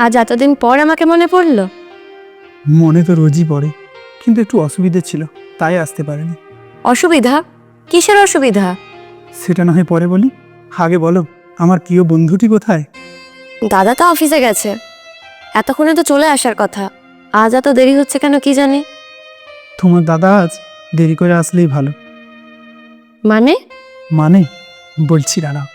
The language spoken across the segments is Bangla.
আজ এতদিন পর আমাকে মনে পড়লো? মনে তো রোজই পড়ে, কিন্তু একটু অসুবিধে ছিল, তাই আসতে পারিনি। অসুবিধা? কিসের অসুবিধা? সেটা না হয় পরে বলি, আগে বলো আমার প্রিয় বন্ধুটি কোথায়? দাদা তো অফিসে গেছে, এতক্ষণে তো চলে আসার কথা। আজ এত দেরি হচ্ছে কেন কি জানি। তোমার দাদা আজ দেরি করে আসলেই ভালো। মানে? মানে বলছি দাঁড়াও।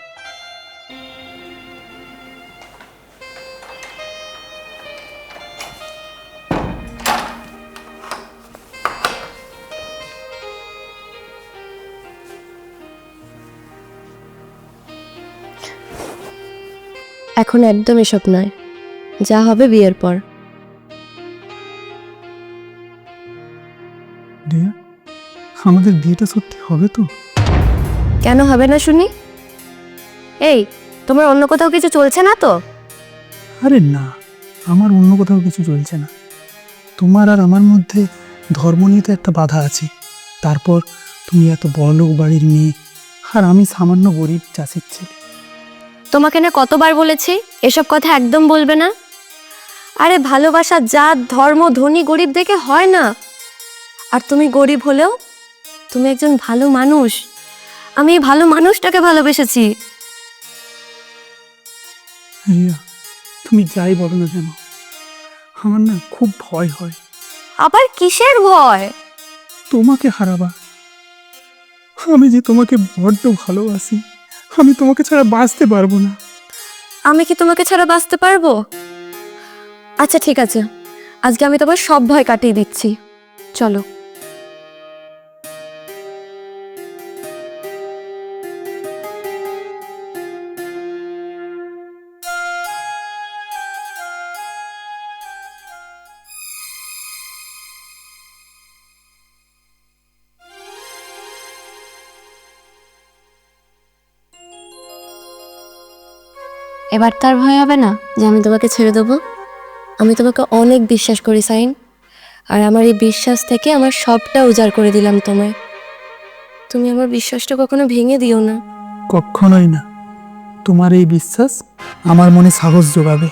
এখন একদম এসব নয়, যা হবে বিয়ের পর। রিয়া, আমাদের বিয়েটা সত্যি হবে তো? কেন হবে না শুনি? এই, তোমার অন্য কোথাও কিছু চলছে না তো? আরে না, আমার অন্য কোথাও কিছু চলছে না। তোমার আর আমার মধ্যে ধর্ম নিয়ে তো একটা বাধা আছে। তারপর তুমি এত বড়লোক বাড়ির মেয়ে, আর আমি সামান্য গরিব চাষির ছেলে। তোমাকে না কতবার বলেছি এসব কথা একদম বলবে না। আরে ভালোবাসা জাত ধর্ম ধনী গরিব দেখে হয় না। আর তুমি গরিব হলেও তুমি একজন ভালো মানুষ। আমি এই ভালো মানুষটাকে ভালোবেসেছি। রিয়া, তুমি যাই বলো না কেন, আমার না খুব ভয় হয় আবার কিসের ভয়? তোমাকে হারাবা। আমি যে তোমাকে বড্ড ভালোবাসি, আমি তোমাকে ছাড়া বাঁচতে পারবো না। আমি কি তোমাকে ছাড়া বাঁচতে পারবো? আচ্ছা ঠিক আছে, আজকে আমি তোমার সব ভয় কাটিয়ে দিচ্ছি। চলো। এবার তার ভয় হবে না যে আমি তোমাকে ছেড়ে দেবো। আমি তোমাকে অনেক বিশ্বাস করি সাইন, আর আমার এই বিশ্বাস থেকে আমার সবটা উজাড় করে দিলাম তোমায়। তুমি আমার বিশ্বাসটা কখনো ভেঙে দিও না। কখনোই না। তোমার এই বিশ্বাস আমার মনে সাহস যোগাবে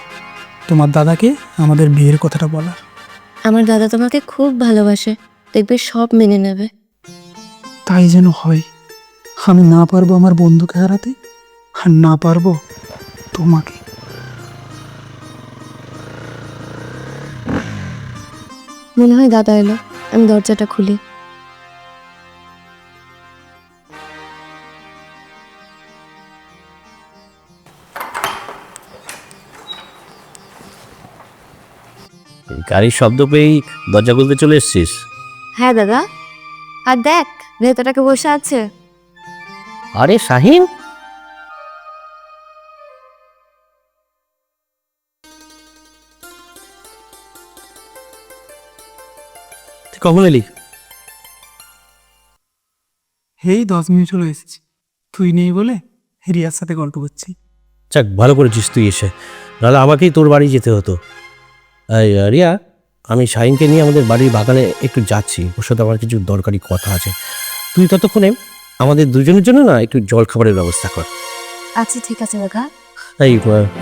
তোমার দাদাকে আমাদের বিয়ের কথাটা বলার। আমার দাদা তোমাকে খুব ভালোবাসে, দেখবে সব মেনে নেবে। তাই যেন হয়। আমি না পারবো আমার বন্ধুকে হারাতে, আর না পারবো তোমাকে। মনে হয় দাদা এলো, আমি দরজাটা খুলি। গাড়ির শব্দ পেয়েই দরজা খুলতে চলে এসছিস? হ্যাঁ দাদা, আর দেখ ভেতরটাকে বসে আছে। আরে শাহিন, তুই কখন এলি? এই 10 মিনিট হলো এসেছি, তুই নেই বলে রিয়ার সাথে গল্প করছি। যাক, ভালো করেছিস তুই এসে, নাহলে আমাকেই তোর বাড়ি যেতে হতো। এই রিয়া, আমি শাহিনকে নিয়ে আমাদের বাড়ির বাগানে একটু যাচ্ছি, ওর সাথে আমার কিছু দরকারি কথা আছে। তুই ততক্ষণে আমাদের দুজনের জন্য না একটু জল খাবারের ব্যবস্থা কর। আচ্ছা ঠিক আছে দাদা। এই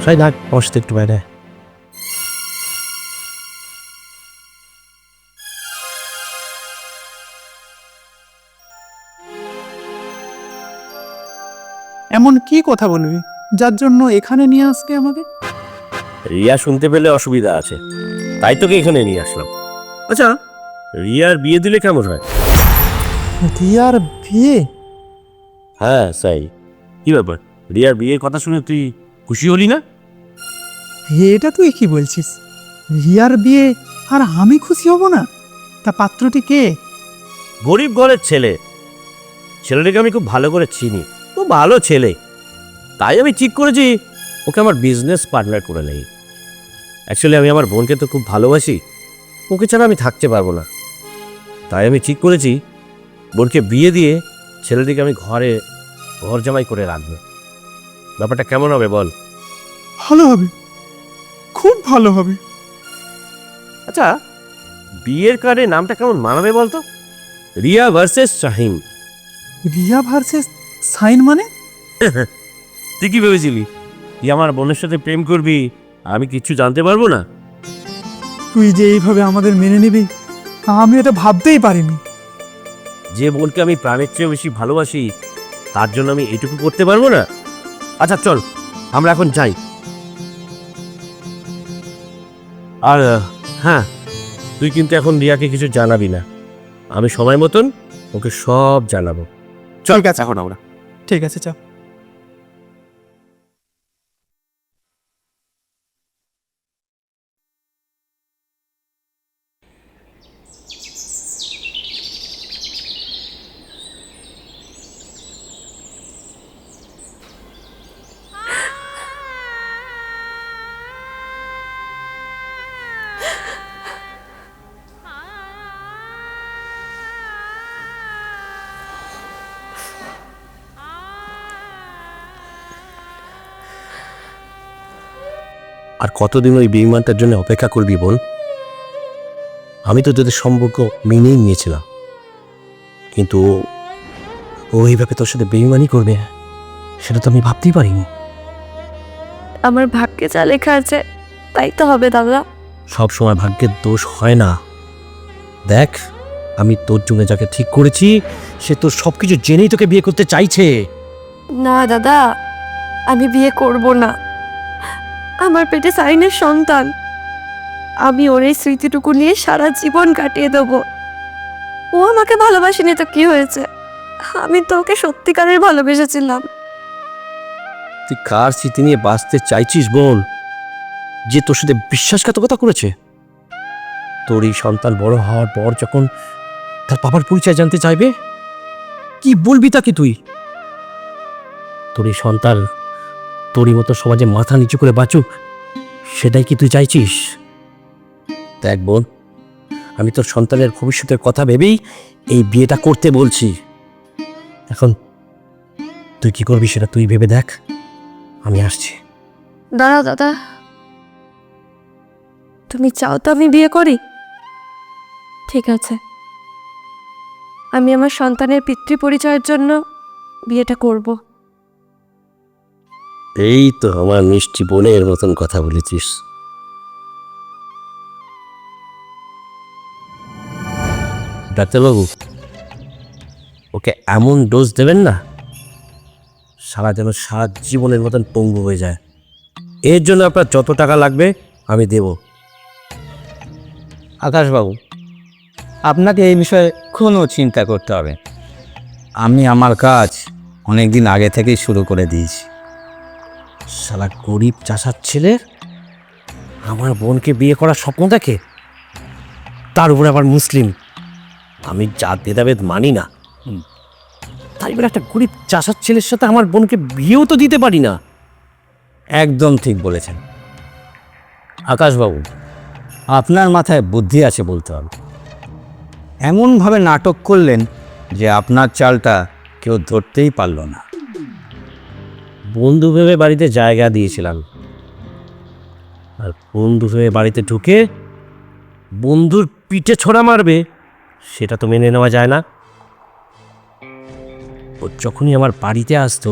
শাহিন, আমার সাথে একটু বাইরে আয়। এমন কি কথা বলবি যার জন্য এখানে নিয়ে আসবে আমাকে? রিয়া শুনতে পেলে অসুবিধা আছে, তাই তোকে এখানে নিয়ে আসলাম। আচ্ছা, রিয়ার বিয়ে দিলে কেমন হয়? রিয়ার বিয়ে? হ্যাঁ সাই, কি ব্যাপার, রিয়ার বিয়ের কথা শুনে তুই খুশি হলি না? এটা তুই কি বলছিস? রিয়ার বিয়ে আর আমি খুশি হব না? তা পাত্রটি কে? গরিব ঘরের ছেলে, ছেলেটাকে আমি খুব ভালো করে চিনি, ও ভালো ছেলে। তাই আমি ঠিক করেছি ওকে আমার বিজনেস পার্টনার করে নেই। অ্যাকচুয়ালি আমি আমার বোনকে তো খুব ভালোবাসি, ওকে ছাড়া আমি থাকতে পারবো না। তাই আমি ঠিক করেছি বোনকে বিয়ে দিয়ে ছেলেটিকে আমি ঘর জামাই করে রাখবো। ব্যাপারটা কেমন হবে বল? ভালো হবে, খুব ভালো হবে। আচ্ছা, বিয়ের কার্ডে নামটা কেমন মানাবে বলতো? রিয়া ভার্সেস শাহিন। রিয়া ভার্সেস সাইন মানে? তুই কি ভেবেছিলি তুই আমার বোনের সাথে প্রেম করবি আমি কিচ্ছু জানতে পারবো না? তুই যে এইভাবে আমাদের মেনে নিবি আমি এটা ভাবতেই পারিনি। যে বোনকে আমি প্রাণের চেয়ে বেশি ভালোবাসি তার জন্য আমি এটুকু করতে পারবো না? আচ্ছা চল, আমরা এখন যাই। আর হ্যাঁ, তুই কিন্তু এখন রিয়াকে কিছু জানাবি না। আমি সময় মতন ওকে সব জানাবো। চল ঠিক আছে এখন আমরা। ঠিক আছে চল। আর কতদিন ওই বেঈমানটার জন্য অপেক্ষা করবি বল? আমি তো তোদের সম্পর্ক মেনেই নিয়েছিলাম, কিন্তু ও এইভাবে তোর সাথে বেঈমানি করবে সেটা তো আমি ভাবতেই পারিনি। আমার ভাগ্যে যা লেখা আছে তাই তো হবে দাদা। সব সময় ভাগ্যের দোষ হয় না। দেখ, আমি তোর জন্য যাকে ঠিক করেছি সে তোর সবকিছু জেনেই তোকে বিয়ে করতে চাইছে। না দাদা, আমি বিয়ে করব না। আমার পেটে সাইনের সন্তান, আমি ওর এই স্মৃতিটুকু নিয়ে সারা জীবন কাটিয়ে দেব। ও আমাকে ভালোবাসেনি তো কি হয়েছে? আমি তো ওকে সত্যিকারের ভালোবেসেছিলাম। তুই কার স্মৃতি নিয়ে বাঁচতে চাইছিস বল, যে তোর সাথে বিশ্বাসঘাতকতা করেছে? তোর এই সন্তান বড় হওয়ার পর যখন তার বাবার পরিচয় জানতে চাইবে, কি বলবি তাকে তুই? তোর এই সন্তান তোরই মতো সমাজে মাথা নিচু করে বাঁচুক, সেটাই কি তুই চাইছিস? দেখ বোন, আমি তোর সন্তানের ভবিষ্যতের কথা ভেবেই এই বিয়েটা করতে বলছি। এখন তুই কি করবি সেটা তুই ভেবে দেখ, আমি আসছি। দাঁড়াও দাদা, তুমি চাও তো আমি বিয়ে করি? ঠিক আছে, আমি আমার সন্তানের পিতৃ পরিচয়ের জন্য বিয়েটা করব। এই তো আমার মিষ্টি বোনের মতন কথা বলেছিস। ডাক্তারবাবু, ওকে এমন ডোজ দেবেন না সারা যেন সারা জীবনের মতন পঙ্গু হয়ে যায়। এর জন্য আপনার যত টাকা লাগবে আমি দেব। আকাশবাবু, আপনাকে এই বিষয়ে কোনো চিন্তা করতে হবে। আমি আমার কাজ অনেক দিন আগে থেকেই শুরু করে দিয়েছি। শালা গরিব চাষার ছেলে আমার বোনকে বিয়ে করার স্বপ্ন দেখে, তার উপরে আবার মুসলিম। আমি জাত ভেদাভেদ মানি না, তাই বলে একটা গরিব চাষার ছেলের সাথে আমার বোনকে বিয়েও তো দিতে পারি না। একদম ঠিক বলেছেন আকাশবাবু, আপনার মাথায় বুদ্ধি আছে বলতে হবে। এমনভাবে নাটক করলেন যে আপনার চালটা কেউ ধরতেই পারল না। বন্ধু ভেবে বাড়িতে জায়গা দিয়েছিলাম, আর বন্ধু ভেবে বাড়িতে ঢুকে বন্ধুর পিঠে ছোড়া মারবে সেটা তো মেনে নেওয়া যায় না। ও যখনই আমার বাড়িতে আসতো,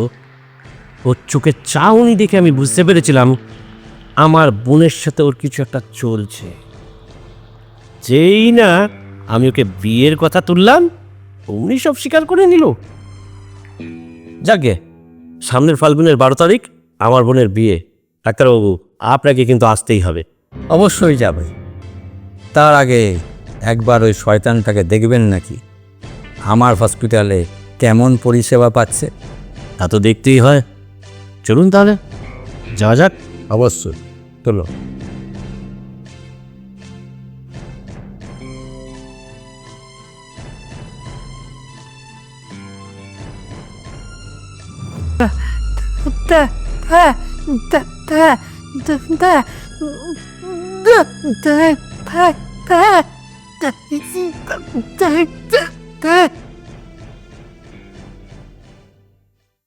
ওর চোখে চাউনি দেখে আমি বুঝতে পেরেছিলাম আমার বোনের সাথে ওর কিছু একটা চলছে। যেই না আমি ওকে বিয়ের কথা তুললাম, অমনি সব স্বীকার করে নিল। যাকে সামনের ফাল্গুনের 12 তারিখ আমার বোনের বিয়ে। ডাক্তারবাবু, আপনাকে কিন্তু আসতেই হবে। অবশ্যই যাবে। তার আগে একবার ওই শয়তানটাকে দেখবেন নাকি আমার হসপিটালে কেমন পরিষেবা পাচ্ছে। তা তো দেখতেই হয়। চলুন তাহলে যাওয়া যাক। অবশ্যই চলো।